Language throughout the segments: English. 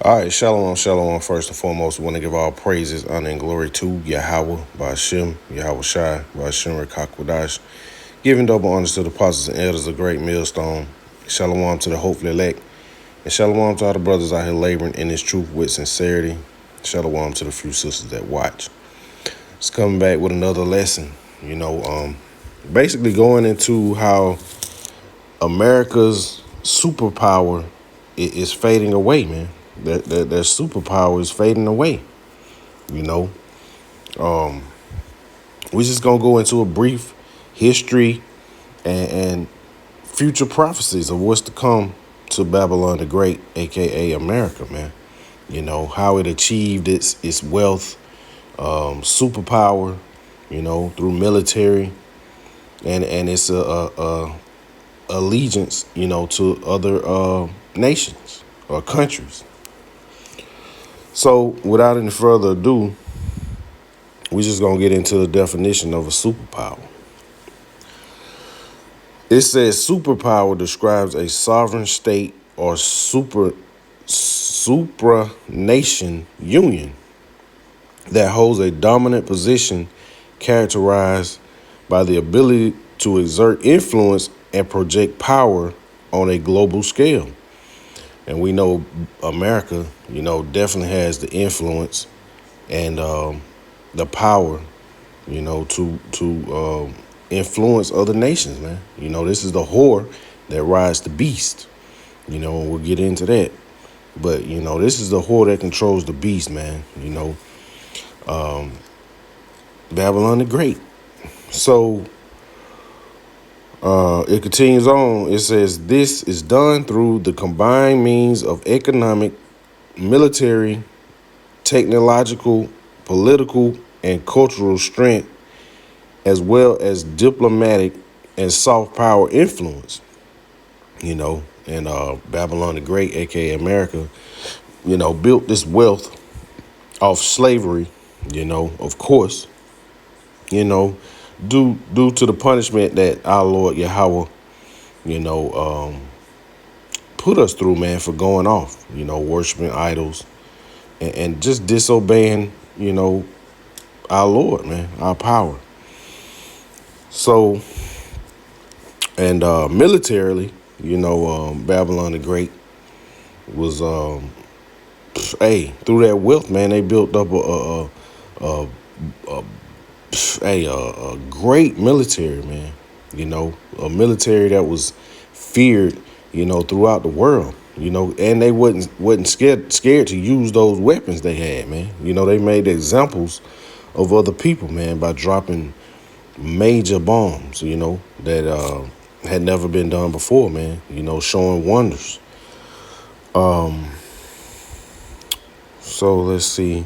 All right, shalom, shalom. First and foremost, we want to give all praises, honor, and glory to Yahweh, Ba'ashem, Yahweh Shai, Ba'ashem, Rekakwadash. Giving double honors to the apostles and elders of Great Millstone. Shalom to the hopefully elect. And shalom to all the brothers out here laboring in this truth with sincerity. Shalom to the few sisters that watch. It's coming back with another lesson. Basically going into how America's superpower is fading away, man. Their superpower is fading away. You know, we're just gonna go into a brief history and future prophecies of what's to come to Babylon the Great, aka America, man. You know how it achieved its wealth, superpower, through military and its allegiance, to other nations or countries. So, without any further ado, we're just going to get into the definition of a superpower. It says superpower describes a sovereign state or supranation union that holds a dominant position characterized by the ability to exert influence and project power on a global scale. And we know America, definitely has the influence and the power, to influence other nations, man. This is the whore that rides the beast, and we'll get into that. But, this is the whore that controls the beast, man, Babylon the Great. So it continues on. It says, this is done through the combined means of economic, military, technological, political, and cultural strength, as well as diplomatic and soft power influence. And Babylon the Great, aka America, built this wealth off slavery, of course, due to the punishment that our Lord Yahweh, put us through, man, for going off, worshiping idols and just disobeying, our Lord, man, our power. So, and militarily, Babylon the Great was, through that wealth, man, they built up a great military, man. A military that was feared, throughout the world. And they wasn't scared to use those weapons they had, man. They made examples of other people, man, by dropping major bombs, that had never been done before, man. Showing wonders. So let's see.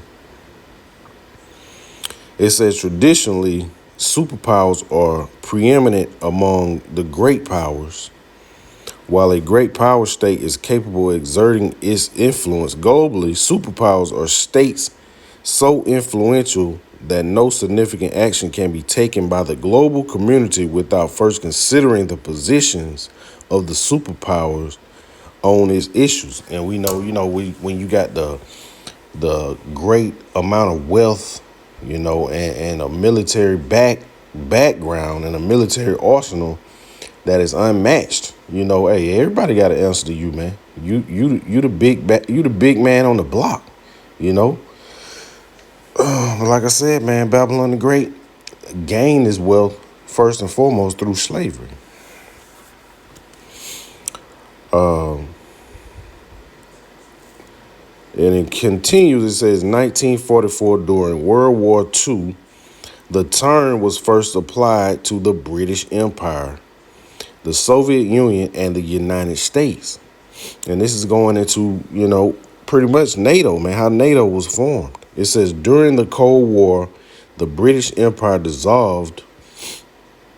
It says traditionally, superpowers are preeminent among the great powers. While a great power state is capable of exerting its influence globally, superpowers are states so influential that no significant action can be taken by the global community without first considering the positions of the superpowers on its issues. And we know, when you got the great amount of wealth, and a military background and a military arsenal that is unmatched. Hey, everybody got to answer to you, man. You the big man on the block. Like I said, man, Babylon the Great gained his wealth first and foremost through slavery. And it continues. It says 1944, during World War II, the term was first applied to the British Empire, the Soviet Union, and the United States. And this is going into, pretty much NATO, man, how NATO was formed. It says during the Cold War, the British Empire dissolved,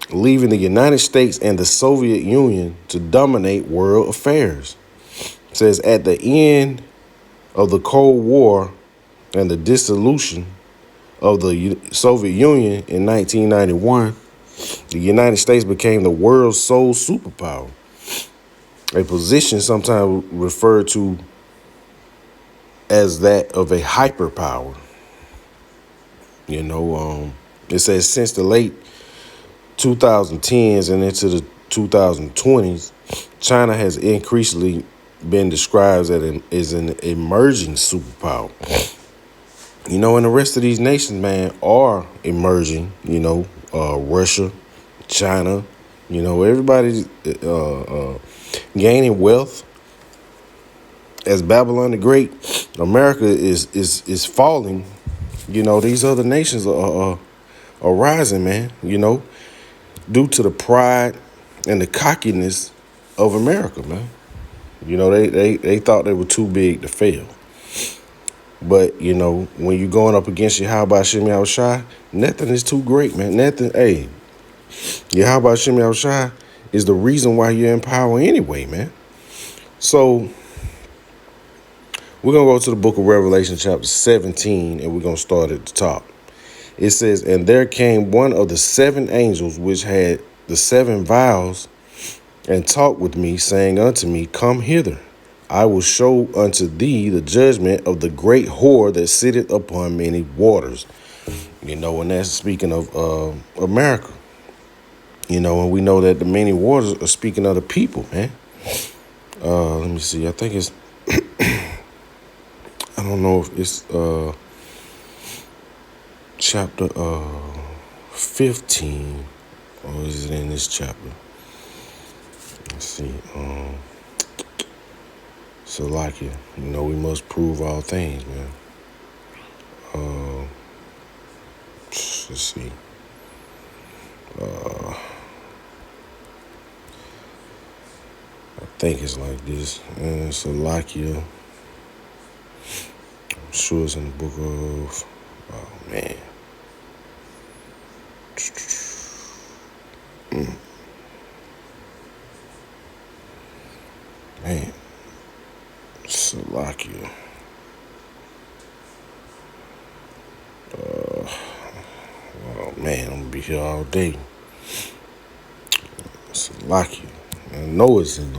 leaving the United States and the Soviet Union to dominate world affairs. It says at the end of the Cold War and the dissolution of the Soviet Union in 1991, the United States became the world's sole superpower, a position sometimes referred to as that of a hyperpower. It says since the late 2010s and into the 2020s, China has increasingly been described as an emerging superpower. And the rest of these nations, man, are emerging. Russia, China, everybody's gaining wealth. As Babylon the Great, America is falling. These other nations are rising, man. Due to the pride and the cockiness of America, man. They thought they were too big to fail. But, when you're going up against Yahweh Shem Shai, nothing is too great, man. Nothing, hey, Yahweh Shem Shai is the reason why you're in power anyway, man. So, we're going to go to the book of Revelation chapter 17, and we're going to start at the top. It says, and there came one of the seven angels which had the seven vials, and talked with me, saying unto me, come hither. I will show unto thee the judgment of the great whore that sitteth upon many waters. And that's speaking of America. And we know that the many waters are speaking of the people, man. Let me see. I think it's, I don't know if it's chapter 15, or is it in this chapter? Let's see. Salakia, we must prove all things, man. Let's see. I think it's like this. Salakia. I'm sure it's in the book of. Oh man. Man. Salakia. Oh man, I'm gonna be here all day. Salakia. I know it's in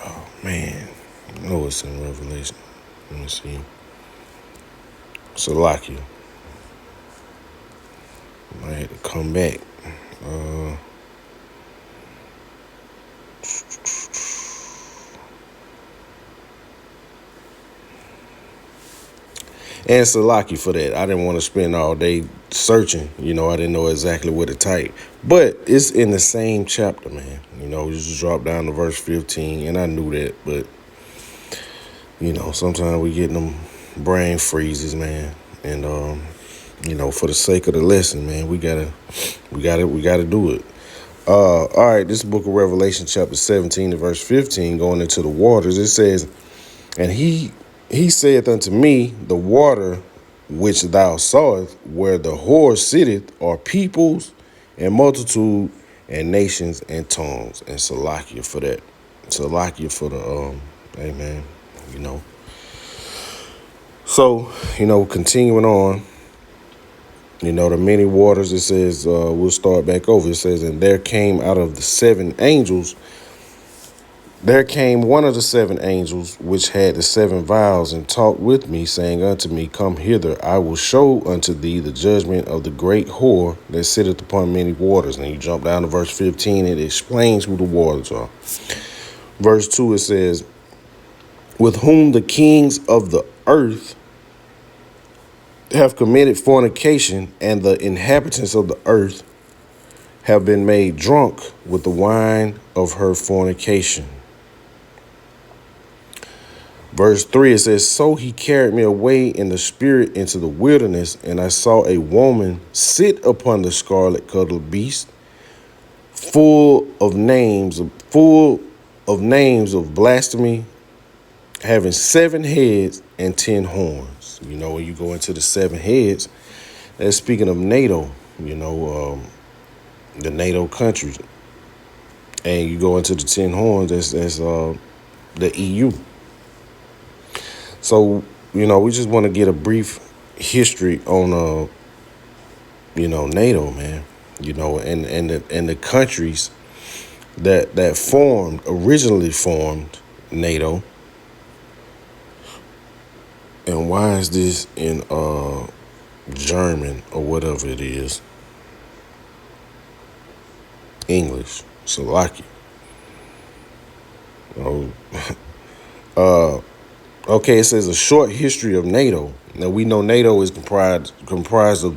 Oh man, I know it's in Revelation. Let me see. Salakia. I had to come back. And Salaki for that. I didn't want to spend all day searching. I didn't know exactly what to type. But it's in the same chapter, man. We just drop down to verse 15, and I knew that. But, sometimes we get them brain freezes, man. And, for the sake of the lesson, man, we gotta do it. All right, this book of Revelation, chapter 17 to verse 15, going into the waters, it says, and he saith unto me, the water which thou sawest, where the whore sitteth, are peoples and multitude and nations and tongues. And Salakia for that. Salakia for the, amen, So, continuing on, the many waters, it says, we'll start back over. It says, and there came out of the seven angels, there came one of the seven angels, which had the seven vials, and talked with me, saying unto me, come hither, I will show unto thee the judgment of the great whore that sitteth upon many waters. And you jump down to verse 15, it explains who the waters are. Verse 2, it says, with whom the kings of the earth have committed fornication, and the inhabitants of the earth have been made drunk with the wine of her fornication. Verse 3, it says, so he carried me away in the spirit into the wilderness, and I saw a woman sit upon the scarlet-colored beast, full of names of blasphemy, having 7 heads and 10 horns. When you go into the 7 heads, that's speaking of NATO, the NATO countries. And you go into the 10 horns, that's the EU. So, we just want to get a brief history on, NATO, man. And the countries that originally formed NATO. And why is this in German or whatever it is? English, Slovakia. Oh, okay. It says a short history of NATO. Now we know NATO is comprised of,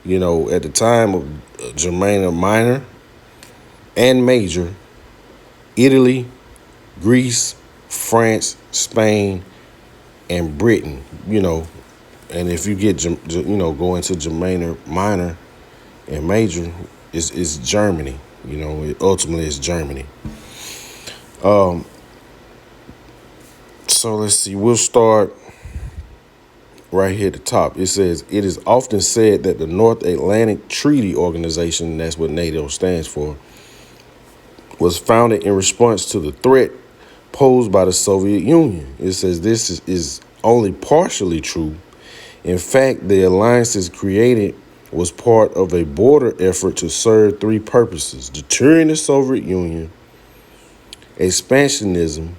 at the time of Germania Minor and Major, Italy, Greece, France, Spain, and Britain. And if you get go into Germania Minor and Major, it's Germany. Ultimately it's Germany. So let's see. We'll start right here at the top. It says, it is often said that the North Atlantic Treaty Organization, that's what NATO stands for, was founded in response to the threat posed by the Soviet Union. It says this is only partially true. In fact, the alliances created was part of a border effort to serve three purposes: deterring the Soviet Union, expansionism,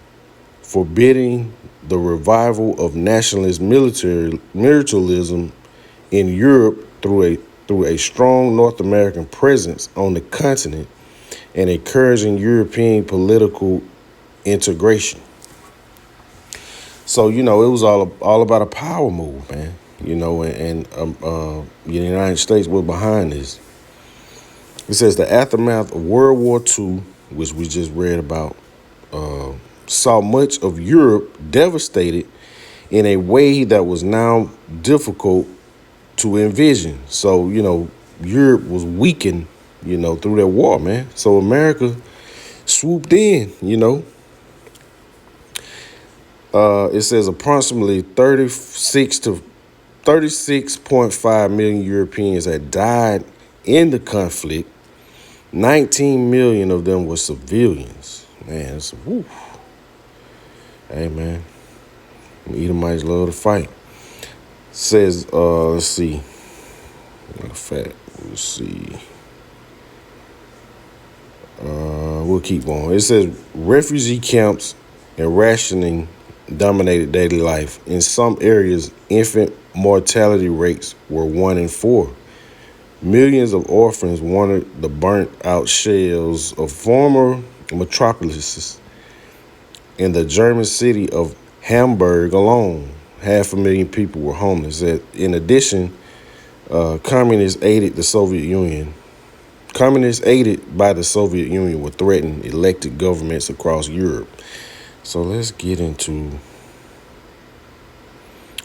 forbidding the revival of nationalist militarism in Europe through a strong North American presence on the continent, and encouraging European political integration. So, it was all about a power move, man. The United States was behind this. It says the aftermath of World War II, which we just read about, saw much of Europe devastated in a way that was now difficult to envision. So, Europe was weakened, through that war, man. So America swooped in, It says approximately 36.5 million Europeans had died in the conflict. 19 million of them were civilians. Man, it's woo. Hey, man. Edomites love to fight. Says, let's see. Matter of fact, let's see. We'll keep going. It says refugee camps and rationing dominated daily life. In some areas, infant mortality rates were 1 in 4. Millions of orphans wandered the burnt-out shells of former metropolises. In the German city of Hamburg alone, 500,000 people were homeless. In addition, communists aided by the Soviet Union would threaten elected governments across Europe. So let's get into,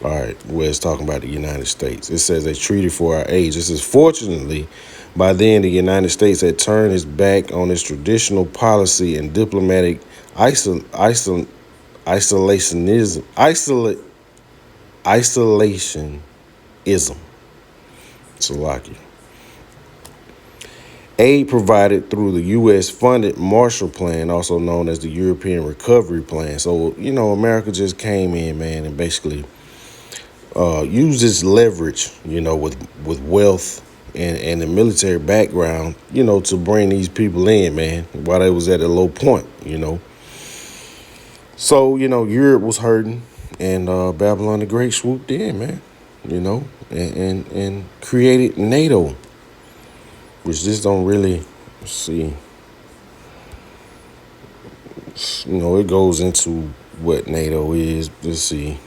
all right, where it's talking about the United States. It says a treaty for our age. It says, fortunately, by then the United States had turned its back on its traditional policy and diplomatic isolationism. Slovakia. Aid provided through the U.S.-funded Marshall Plan, also known as the European Recovery Plan. So, America just came in, man, and basically used its leverage, with wealth and the military background, to bring these people in, man, while they was at a low point, So, Europe was hurting, and Babylon the Great swooped in, man, and created NATO. Which just don't really see. It goes into what NATO is. Let's see.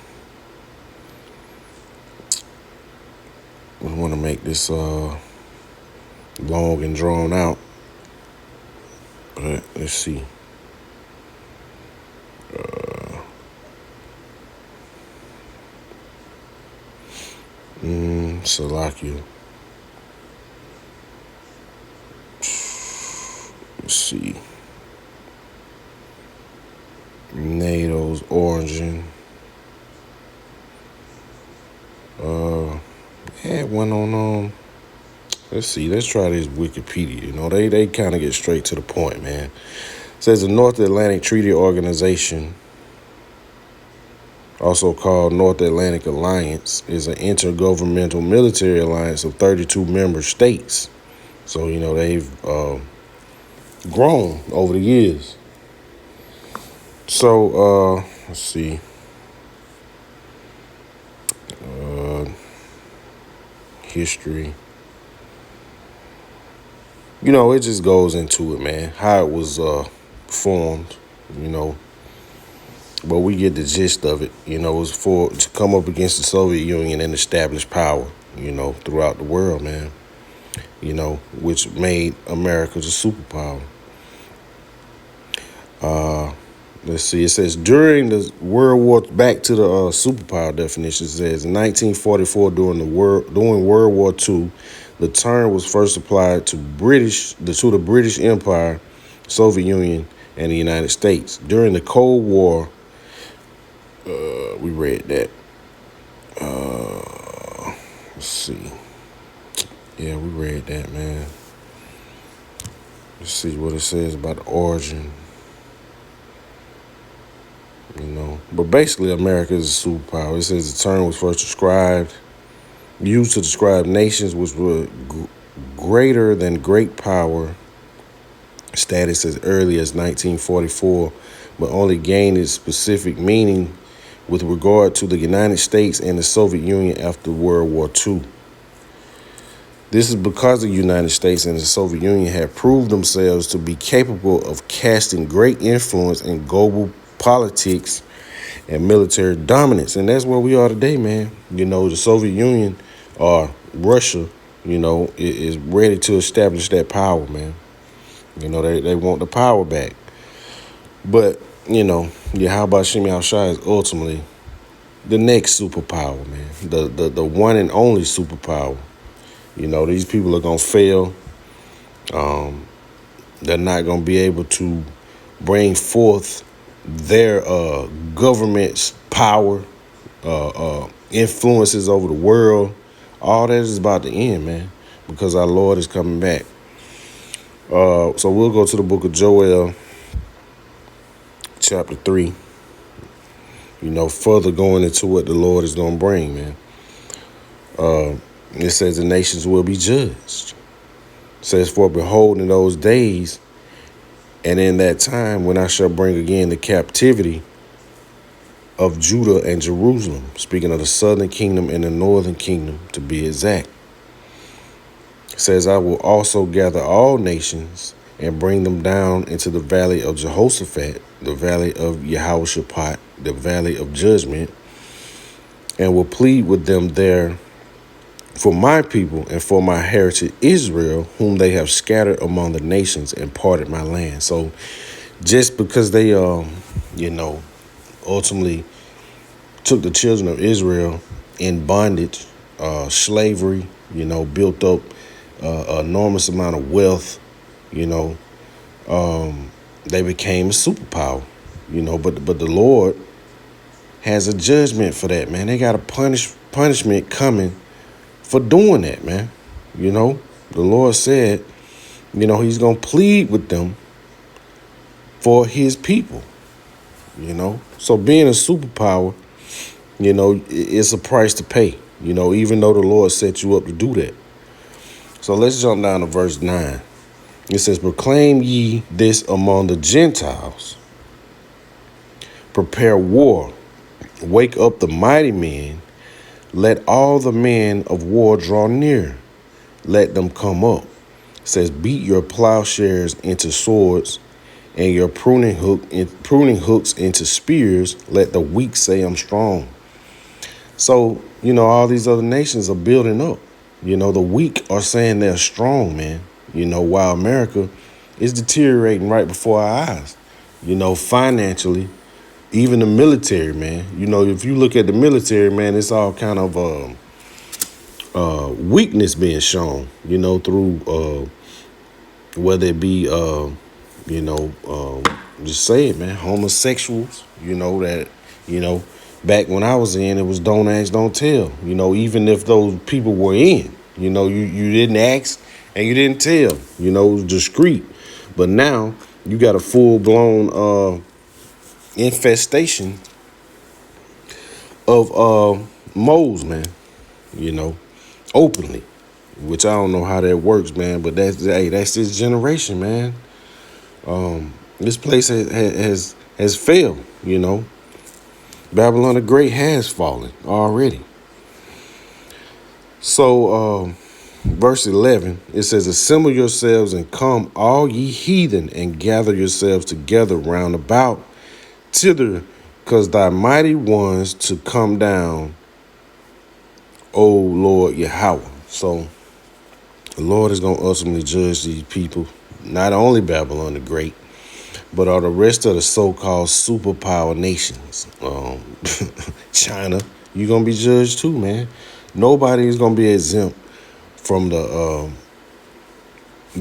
We want to make this long and drawn out. But let's see. Slovakia. Let's see. NATO's origin. Had one on let's see, let's try this Wikipedia. They kind of get straight to the point, man. It says the North Atlantic Treaty Organization, also called North Atlantic Alliance, is an intergovernmental military alliance of 32 member states. So, they've grown over the years. So, let's see. History. It just goes into it, man. How it was formed, you know. But we get the gist of it. It was to come up against the Soviet Union and establish power, throughout the world, man. Which made America the superpower. Let's see. It says during the World War, back to the superpower definition. It says in 1944, during World War II, the term was first applied to the British Empire, Soviet Union, and the United States. During the Cold War, we read that. Let's see. Yeah, we read that, man. Let's see what it says about the origin. But basically, America is a superpower. It says the term was first used to describe nations which were greater than great power status as early as 1944, but only gained its specific meaning with regard to the United States and the Soviet Union after World War II. This is because the United States and the Soviet Union had proved themselves to be capable of casting great influence in global politics and military dominance. And that's where we are today, man. The Soviet Union or Russia, is ready to establish that power, man. They want the power back. But, Yahweh Shem Yahushua is ultimately the next superpower, man. The one and only superpower. These people are going to fail. They're not going to be able to bring forth their government's power, influences over the world. All that is about to end, man, because our Lord is coming back. So we'll go to the book of Joel, chapter 3. Further going into what the Lord is going to bring, man. It says the nations will be judged. It says, for behold, in those days and in that time when I shall bring again the captivity of Judah and Jerusalem, speaking of the southern kingdom and the northern kingdom, to be exact. It says, I will also gather all nations and bring them down into the valley of Jehoshaphat, the valley of Jehoshaphat, the valley of judgment, and will plead with them there for my people and for my heritage Israel, whom they have scattered among the nations and parted my land. So just because they, ultimately took the children of Israel in bondage, slavery, built up an enormous amount of wealth, they became a superpower, but the Lord has a judgment for that, man. They got a punishment coming for doing that, man. The Lord said, he's going to plead with them for his people, So being a superpower, it's a price to pay, even though the Lord set you up to do that. So let's jump down to verse 9. It says, proclaim ye this among the Gentiles. Prepare war. Wake up the mighty men. Let all the men of war draw near. Let them come up. It says, beat your plowshares into swords and your pruning hooks into spears. Let the weak say I'm strong. So, all these other nations are building up. The weak are saying they're strong, man. While America is deteriorating right before our eyes. Financially, even the military, man. If you look at the military, man, it's all kind of weakness being shown, through whether it be, just say it, man, homosexuals, back when I was in, it was don't ask, don't tell. Even if those people were in, you didn't ask and you didn't tell. It was discreet. But now you got a full-blown infestation of moles, man, openly. which I don't know how that works, man. But that's his generation, man. This place has failed. Babylon the Great has fallen already. So, verse 11, it says, "Assemble yourselves and come, all ye heathen, and gather yourselves together round about, thither, cause thy mighty ones to come down, O Lord Yahweh." So, the Lord is going to ultimately judge these people, not only Babylon the Great, but all the rest of the so-called superpower nations. China, you're going to be judged too, man. Nobody is going to be exempt from the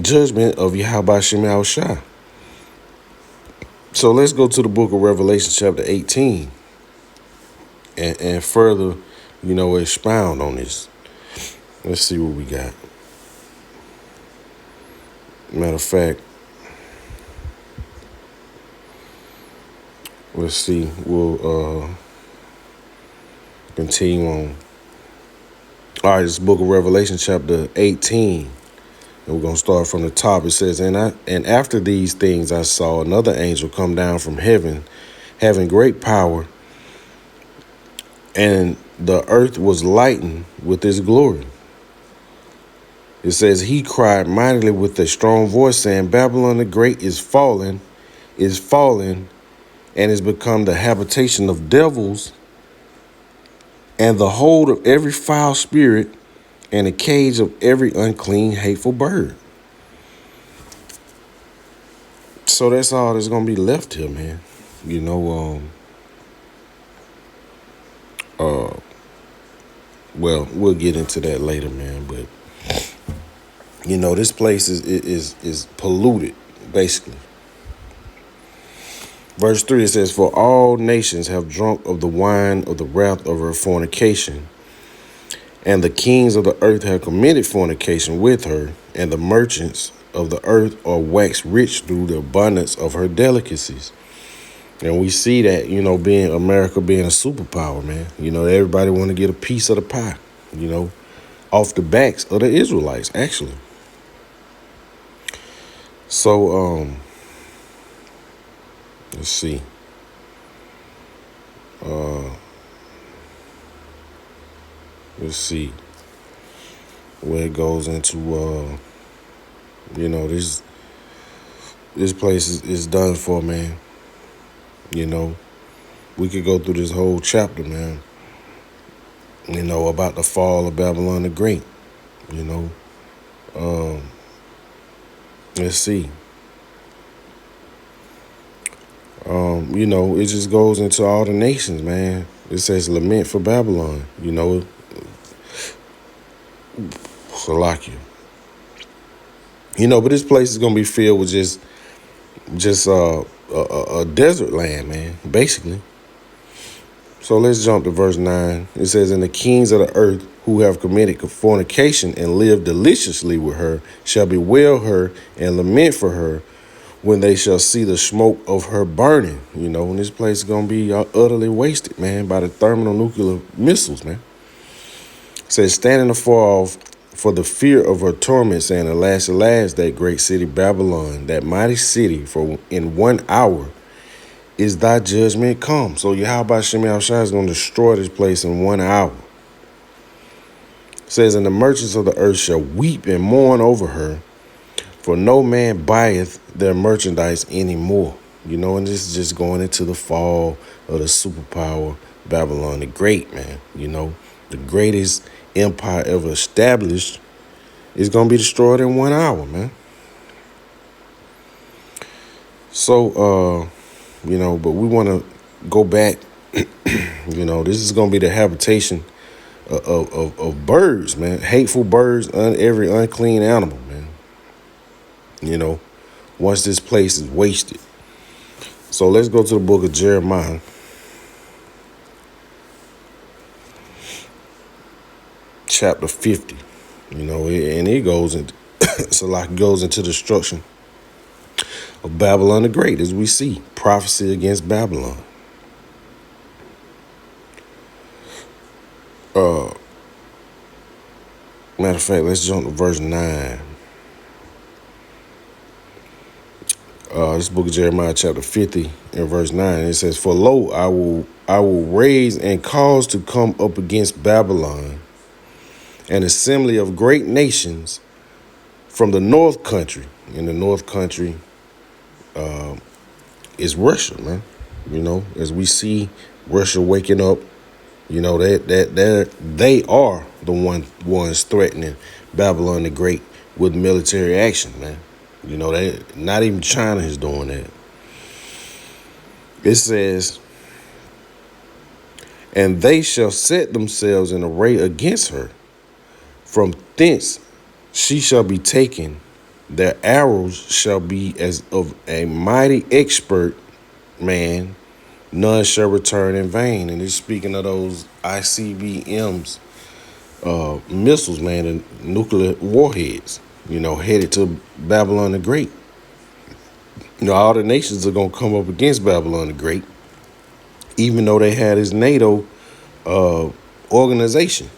judgment of Yahweh Shem Yahushua. So let's go to the book of Revelation chapter 18 and further, expound on this. Let's see what we got. Matter of fact, let's see. We'll continue on. All right, this book of Revelation chapter 18. And we're going to start from the top. It says, and after these things I saw another angel come down from heaven, having great power, and the earth was lightened with his glory. It says, he cried mightily with a strong voice, saying, Babylon the Great is fallen, and is become the habitation of devils, and the hold of every foul spirit, and a cage of every unclean, hateful bird. So that's all that's going to be left here, man. Well, we'll get into that later, man. But, this place is polluted, basically. Verse 3, it says, for all nations have drunk of the wine of the wrath of her fornication, and the kings of the earth have committed fornication with her, and the merchants of the earth are waxed rich through the abundance of her delicacies. And we see that, America being a superpower, man. Everybody want to get a piece of the pie, off the backs of the Israelites, actually. So, let's see. Let's see where it goes into, this place is done for, man. We could go through this whole chapter, man, about the fall of Babylon the Great, let's see. It just goes into all the nations, man. It says lament for Babylon, Salakia. But this place is going to be filled with just a desert land, man, basically. So let's jump to verse 9. It says, and the kings of the earth who have committed fornication and lived deliciously with her shall bewail her and lament for her when they shall see the smoke of her burning. And this place is going to be utterly wasted, man, by the thermonuclear missiles, man. It says, standing afar off for the fear of her torment, saying, alas, alas, that great city Babylon, that mighty city, for in 1 hour is thy judgment come. So Yahweh Shem Yahushua is going to destroy this place in 1 hour. It says, and the merchants of the earth shall weep and mourn over her, for no man buyeth their merchandise anymore. And this is just going into the fall of the superpower Babylon the Great, man. The greatest empire ever established is going to be destroyed in 1 hour, man. So, but we want to go back. This is going to be the habitation of birds, man. Hateful birds, every unclean animal, man. Once this place is wasted. So let's go to the book of Jeremiah. Chapter 50. And it goes into goes into destruction of Babylon the Great, as we see. Prophecy against Babylon. Matter of fact, let's jump to verse 9. This book of Jeremiah, chapter 50, and verse 9. It says, "For lo, I will raise and cause to come up against Babylon an assembly of great nations from the north country." In the north country is Russia, man. As we see Russia waking up, they are the ones threatening Babylon the Great with military action, man. They not even China is doing that. It says, "And they shall set themselves in array against her. From thence she shall be taken. Their arrows shall be as of a mighty expert man. None shall return in vain." And it's speaking of those ICBMs, missiles, man, and nuclear warheads, headed to Babylon the Great. All the nations are going to come up against Babylon the Great, even though they had this NATO organization.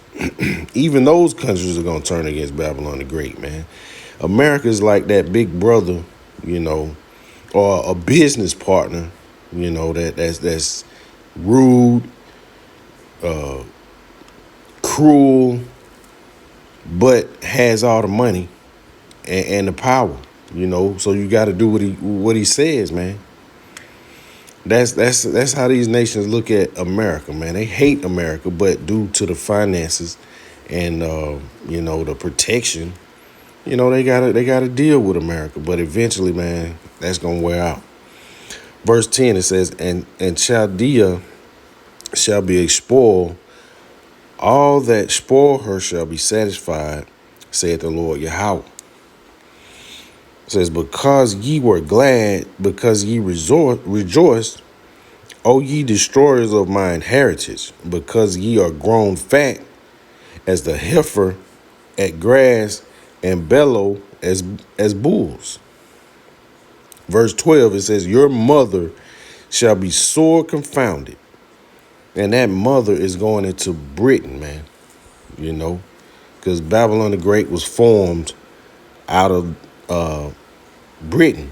Even those countries are going to turn against Babylon the Great, man. America is like that big brother, or a business partner, that's rude, cruel, but has all the money and the power, So you got to do what he says, man. That's how these nations look at America, man. They hate America, but due to the finances and the protection, they gotta deal with America. But eventually, man, that's gonna wear out. Verse 10, it says, and Chaldea shall be a spoil. All that spoil her shall be satisfied, saith the Lord Yahweh. It says, because ye were glad, because ye rejoiced, O ye destroyers of mine heritage, because ye are grown fat as the heifer at grass and bellow as bulls. Verse 12, it says, your mother shall be sore confounded. And that mother is going into Britain, man, because Babylon the Great was formed out of Britain,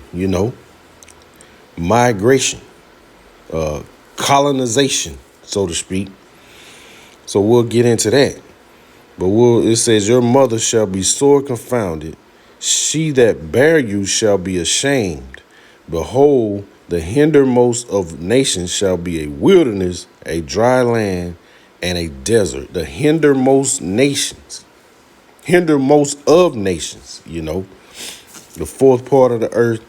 migration, colonization, so to speak. So we'll get into that. But it says, your mother shall be sore confounded. She that bare you shall be ashamed. Behold, the hindermost of nations shall be a wilderness, a dry land, and a desert. The hindermost nations. Hindermost of nations, The fourth part of the earth,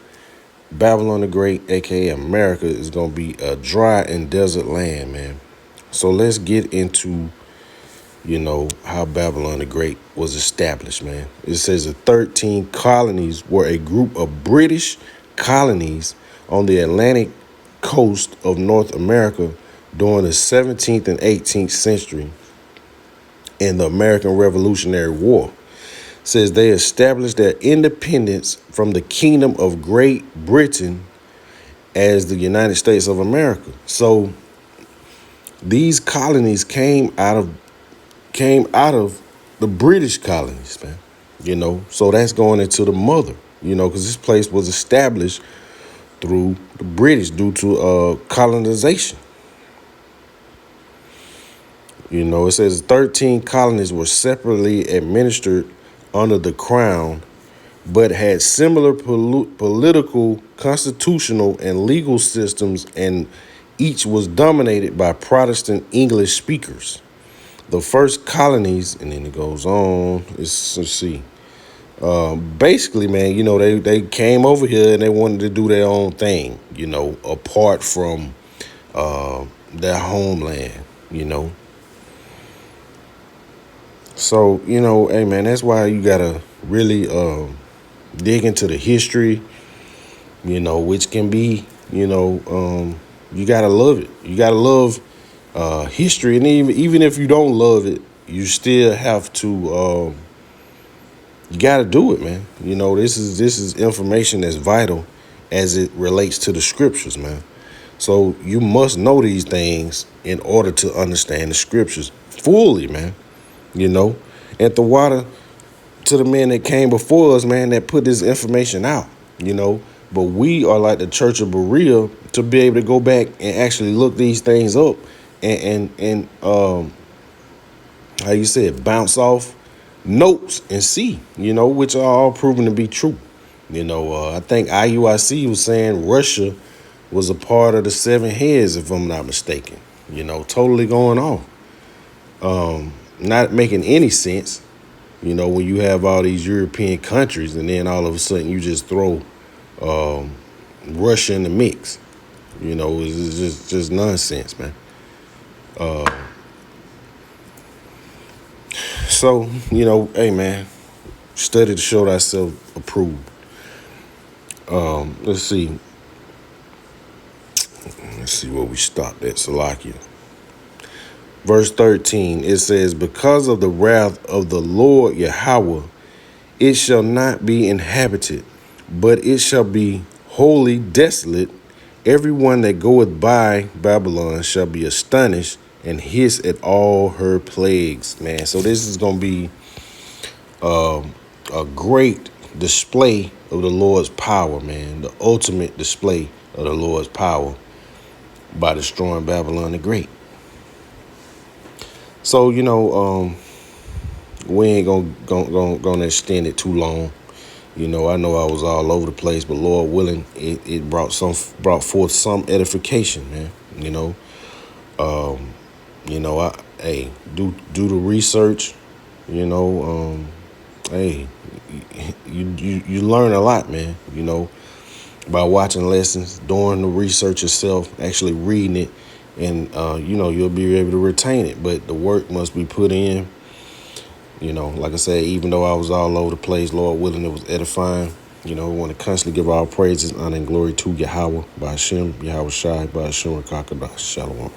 Babylon the Great, a.k.a. America, is going to be a dry and desert land, man. So let's get into, how Babylon the Great was established, man. It says the 13 colonies were a group of British colonies on the Atlantic coast of North America during the 17th and 18th century in the American Revolutionary War. It says they established their independence from the Kingdom of Great Britain as the United States of America. So these colonies came out of the British colonies, man. So that's going into the mother, because this place was established through the British due to colonization. It says 13 colonies were separately administered under the crown, but had similar political, constitutional, and legal systems, and each was dominated by Protestant English speakers. The first colonies, and then it goes on, let's see. Basically, man, they came over here and they wanted to do their own thing, apart from their homeland, So, hey, man, that's why you got to really dig into the history, which can be, you got to love it. You got to love history. And even if you don't love it, you still have to, you got to do it, man. This is information that's vital as it relates to the scriptures, man. So you must know these things in order to understand the scriptures fully, man. And the water, to the men that came before us, man, that put this information out, you know. But we are like the Church of Berea to be able to go back and actually look these things up and how you said, bounce off notes and see, you know, which are all proven to be true. You know, I think IUIC was saying Russia was a part of the seven heads, if I'm not mistaken. You know, totally going off. Not making any sense, you know, when you have all these European countries and then all of a sudden you just throw Russia in the mix. You know, it's just nonsense, man. So, you know, hey, man, study to show thyself approved. Let's see. Let's see where we stopped at, Salakia. Verse 13, it says, because of the wrath of the Lord Yahweh, it shall not be inhabited, but it shall be wholly desolate. Everyone that goeth by Babylon shall be astonished and hiss at all her plagues, man. So this is going to be a great display of the Lord's power, man. The ultimate display of the Lord's power by destroying Babylon the Great. So, you know, we ain't gonna extend it too long. You know I was all over the place, but Lord willing, it brought forth some edification, man. You know, do the research. You know, hey, you learn a lot, man. You know, by watching lessons, doing the research yourself, actually reading it, and you know, you'll be able to retain it. But the work must be put in. You know, like I said, even though I was all over the place, Lord willing, it was edifying. You know, we want to constantly give our praises, honor, and glory to Yahweh, by Hashem, Yahweh Shai, by Hashem, Rakakada, Shalom.